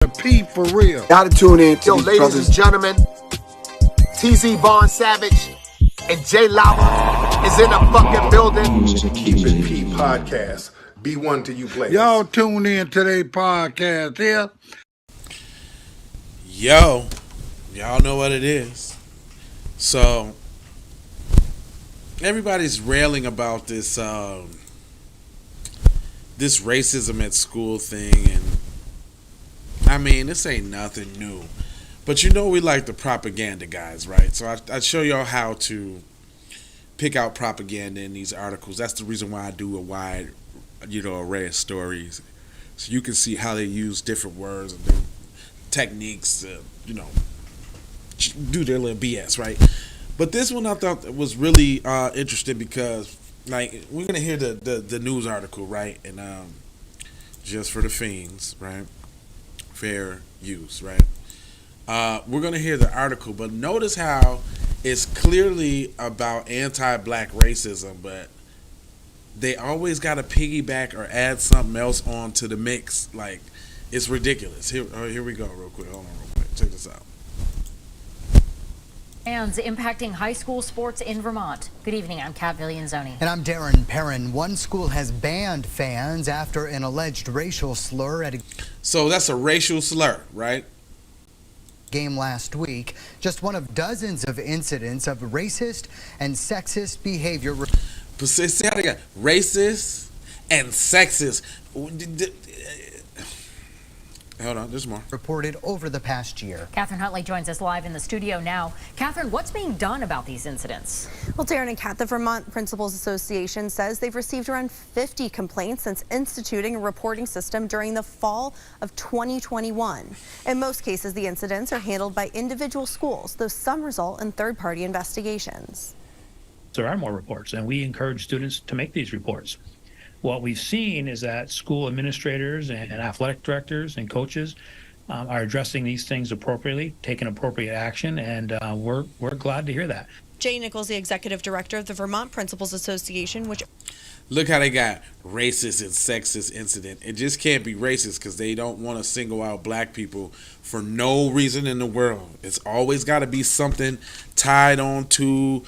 P for real. Gotta tune in to Yo, these ladies brothers. and gentlemen, TZ Vaughn Savage and Jay Lava is in the fucking building. Keep It P podcast. Be one to you players. Y'all tune in to their podcast here. Yo, y'all know what it is. So everybody's railing about this this racism at school thing, and I mean, this ain't nothing new. But you know we like the propaganda guys, right? So I show y'all how to pick out propaganda in these articles. That's the reason why I do a wide, array of stories, so you can see how they use different words and different techniques to, do their little BS, right? But this one I thought was really interesting because, like, we're gonna hear the news article, right? And just for the fiends, right? Fair use, right? We're gonna hear the article, but notice how it's clearly about anti-black racism, but they always got to piggyback or add something else on to the mix. Like, it's ridiculous. Here we go real quick. Hold on real quick. Check this out. Bans impacting high school sports in Vermont. Good evening, I'm Kat Villianzoni. And I'm Darren Perrin. One school has banned fans after an alleged racial slur at a So that's a racial slur, right? game last week. Just one of dozens of incidents of racist and sexist behavior. See how they got racist and sexist. Hold on, there's more. Reported over the past year. Catherine Huntley joins us live in the studio now. Catherine, what's being done about these incidents? Well, Darren and Kat, the Vermont Principals Association says they've received around 50 complaints since instituting a reporting system during the fall of 2021. In most cases, the incidents are handled by individual schools, though some result in third-party investigations. There are more reports, and we encourage students to make these reports. What we've seen is that school administrators and athletic directors and coaches are addressing these things appropriately, taking appropriate action, and we're glad to hear that. Jay Nichols, the executive director of the Vermont Principals Association, which... Look how they got racist and sexist incident. It just can't be racist because they don't want to single out black people for no reason in the world. It's always got to be something tied on to,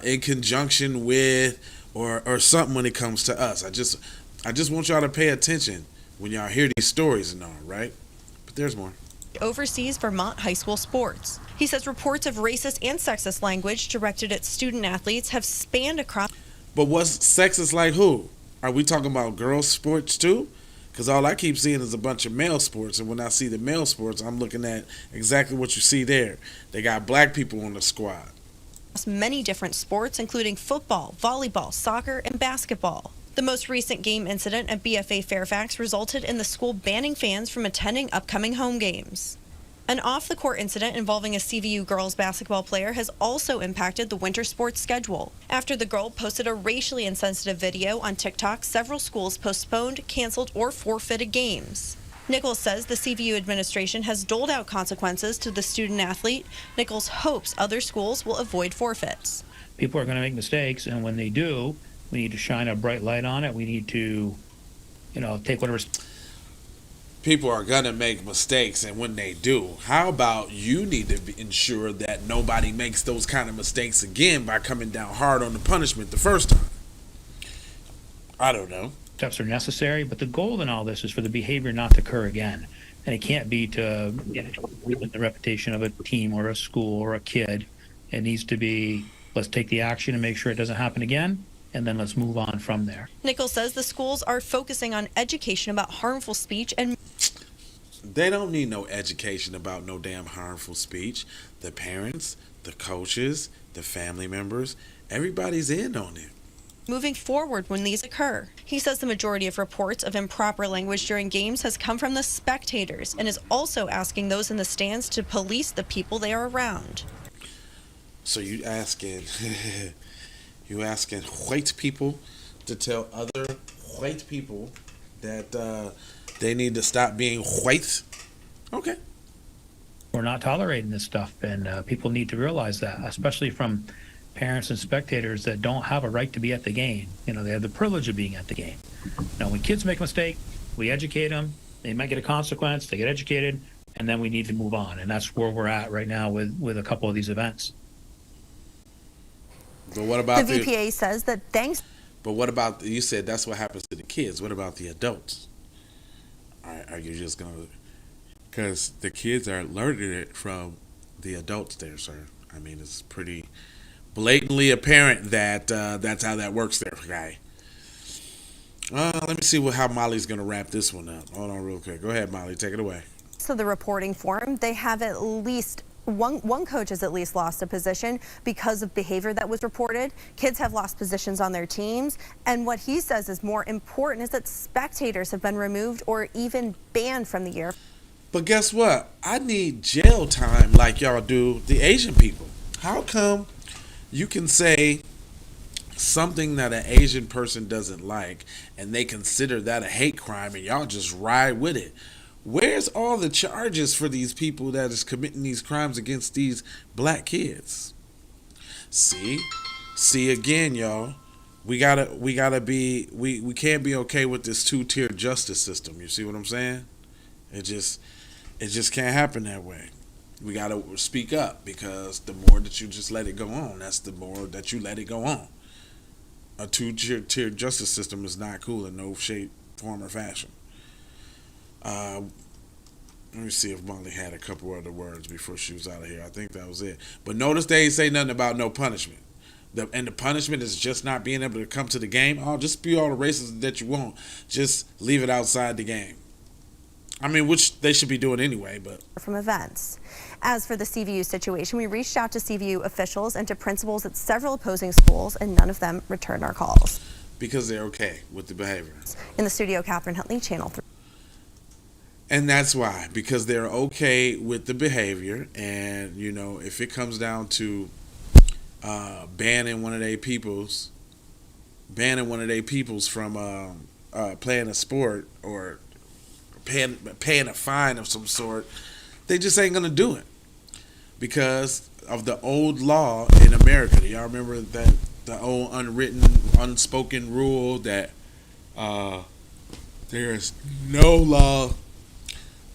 in conjunction with, or something when it comes to us. I just want y'all to pay attention when y'all hear these stories and all, right? But there's more. Oversees Vermont high school sports. He says reports of racist and sexist language directed at student athletes have spanned across... But what's sexist like who? Are we talking about girls' sports too? Because all I keep seeing is a bunch of male sports, and when I see the male sports, I'm looking at exactly what you see there. They got black people on the squad. Many different sports, including football, volleyball, soccer, and basketball. The most recent game incident at BFA-Fairfax resulted in the school banning fans from attending upcoming home games. An off-the-court incident involving a CVU girls basketball player has also impacted the winter sports schedule. After the girl posted a racially insensitive video on TikTok, several schools postponed, canceled, or forfeited games. Nichols says the CVU administration has doled out consequences to the student athlete. Nichols hopes other schools will avoid forfeits. People are going to make mistakes, and when they do, we need to shine a bright light on it. We need to, take whatever... People are going to make mistakes, and when they do, how about you need to ensure that nobody makes those kind of mistakes again by coming down hard on the punishment the first time? I don't know. Steps are necessary, but the goal in all this is for the behavior not to occur again. And it can't be to ruin the reputation of a team or a school or a kid. It needs to be, let's take the action and make sure it doesn't happen again, and then let's move on from there. Nichols says the schools are focusing on education about harmful speech and... They don't need no education about no damn harmful speech. The parents, the coaches, the family members, everybody's in on it. Moving forward when these occur. He says the majority of reports of improper language during games has come from the spectators and is also asking those in the stands to police the people they are around. So you asking white people to tell other white people that they need to stop being white? Okay. We're not tolerating this stuff, and people need to realize that, especially from parents and spectators that don't have a right to be at the game. They have the privilege of being at the game. Now, when kids make a mistake, we educate them, They might get a consequence, they get educated, and then we need to move on. And that's where we're at right now with a couple of these events. But what about the VPA says that thanks. But what about, you said that's what happens to the kids. What about the adults? Are you just going to, because the kids are learning it from the adults there, sir. I mean, it's pretty blatantly apparent that that's how that works there, guy. Let me see how Molly's going to wrap this one up. Hold on real quick. Go ahead, Molly. Take it away. So the reporting form, they have at least one coach has at least lost a position because of behavior that was reported. Kids have lost positions on their teams. And what he says is more important is that spectators have been removed or even banned from the year. But guess what? I need jail time like y'all do the Asian people. How come you can say something that an Asian person doesn't like and they consider that a hate crime and y'all just ride with it? Where's all the charges for these people that is committing these crimes against these black kids? See again, y'all. We can't be okay with this two-tier justice system. You see what I'm saying? It just can't happen that way. We gotta speak up, because the more that you just let it go on, that's the more that you let it go on. A two-tier justice system is not cool in no shape, form, or fashion. Let me see if Molly had a couple other words before she was out of here. I think that was it. But notice they ain't say nothing about no punishment. And the punishment is just not being able to come to the game. Oh, just spew all the racism that you want. Just leave it outside the game. I mean, which they should be doing anyway, but. From events. As for the CVU situation, we reached out to CVU officials and to principals at several opposing schools, and none of them returned our calls. Because they're okay with the behavior. In the studio, Catherine Huntley, Channel 3. And that's why, because they're okay with the behavior. And, you know, if it comes down to banning one of their peoples from playing a sport or paying a fine of some sort, they just ain't gonna do it because of the old law in America. Do y'all remember that the old unwritten, unspoken rule that there is no law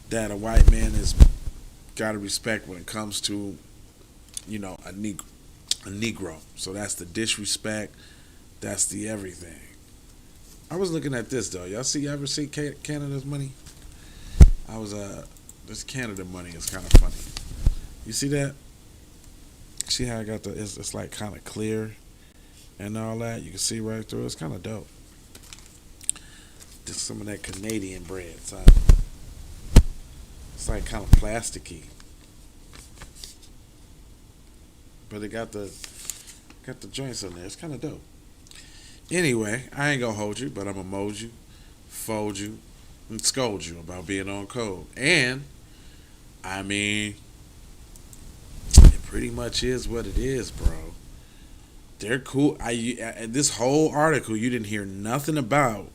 that a white man has got to respect when it comes to, you know, a Negro. So that's the disrespect. That's the everything. I was looking at this though. Y'all ever see Canada's money? This Canada money is kind of funny. You see that? See how I got it's like kind of clear and all that. You can see right through. It's kind of dope. Just some of that Canadian bread, son. It's like kind of plasticky, but it got the joints in there. It's kind of dope. Anyway, I ain't gonna hold you, but I'm gonna mold you, fold you, and scold you about being on code. And I mean, it pretty much is what it is, bro. They're cool. This whole article, you didn't hear nothing about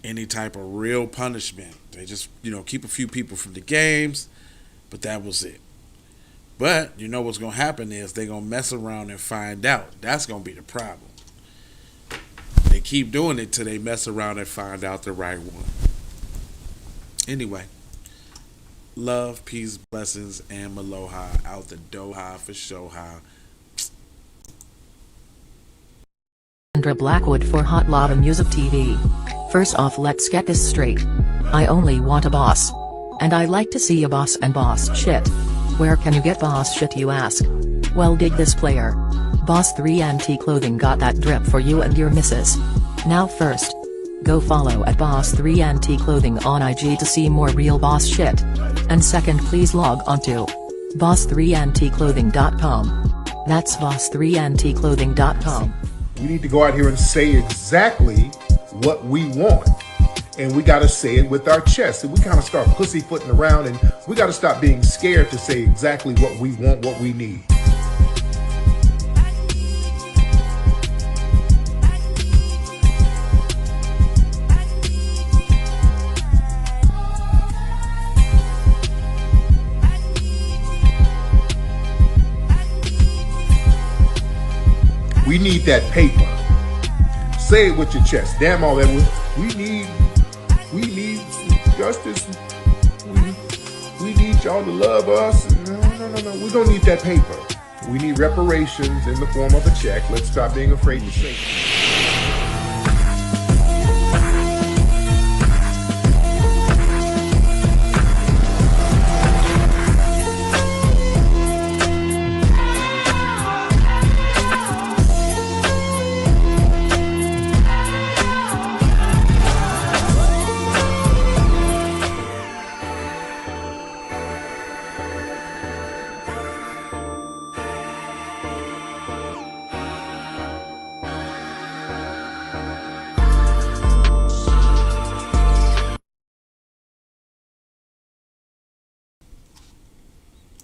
any type of real punishment. They just, you know, keep a few people from the games, but that was it. But you know what's gonna happen is they're gonna mess around and find out. That's gonna be the problem. They keep doing it till they mess around and find out the right one. Anyway, love, peace, blessings, and maloha out the doha for shoha. Sandra Blackwood for Hot Lava Music TV. First off, let's get this straight. I only want a boss. And I like to see a boss and boss shit. Where can you get boss shit, you ask? Well, dig this player. Boss 3 Anti Clothing got that drip for you and your missus. Now first, go follow at Boss 3 Anti Clothing on IG to see more real boss shit. And second, please log on to boss3anticlothing.com. That's boss3anticlothing.com. We need to go out here and say exactly what we want. And we got to say it with our chest. And we kind of start pussyfooting around, and we got to stop being scared to say exactly what we want, what we need. We need that paper. Say it with your chest. Damn all that. We need justice. We need y'all to love us. No. We don't need that paper. We need reparations in the form of a check. Let's stop being afraid to say it.